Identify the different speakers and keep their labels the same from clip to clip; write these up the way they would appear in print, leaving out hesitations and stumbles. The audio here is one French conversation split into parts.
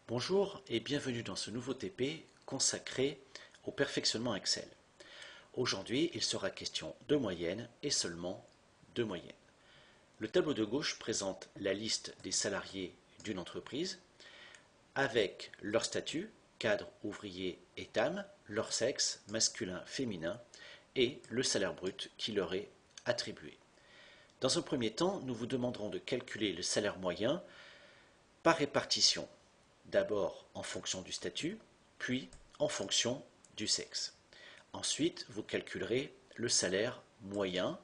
Speaker 1: Bonjour et bienvenue dans ce nouveau TP consacré au perfectionnement Excel. Aujourd'hui, il sera question de moyenne et seulement de moyenne. Le tableau de gauche présente la liste des salariés d'une entreprise avec leur statut, cadre, ouvrier et TAM, leur sexe, masculin, féminin, et le salaire brut qui leur est attribué. Dans un premier temps, nous vous demanderons de calculer le salaire moyen par répartition. D'abord en fonction du statut, puis en fonction du sexe. Ensuite, vous calculerez le salaire moyen,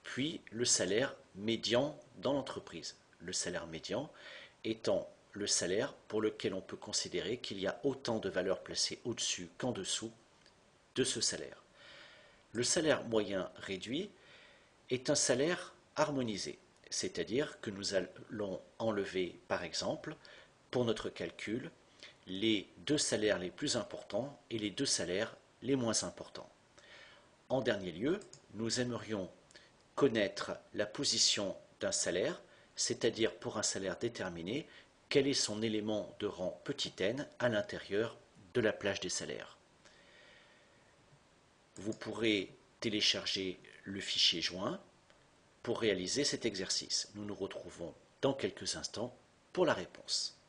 Speaker 1: puis le salaire médian dans l'entreprise. Le salaire médian étant le salaire pour lequel on peut considérer qu'il y a autant de valeurs placées au-dessus qu'en dessous de ce salaire. Le salaire moyen réduit est un salaire harmonisé, c'est-à-dire que nous allons enlever, par exemple, pour notre calcul, les deux salaires les plus importants et les deux salaires les moins importants. En dernier lieu, nous aimerions connaître la position d'un salaire, c'est-à-dire pour un salaire déterminé, quel est son élément de rang petit n à l'intérieur de la plage des salaires. Vous pourrez télécharger le fichier joint pour réaliser cet exercice. Nous nous retrouvons dans quelques instants pour la réponse.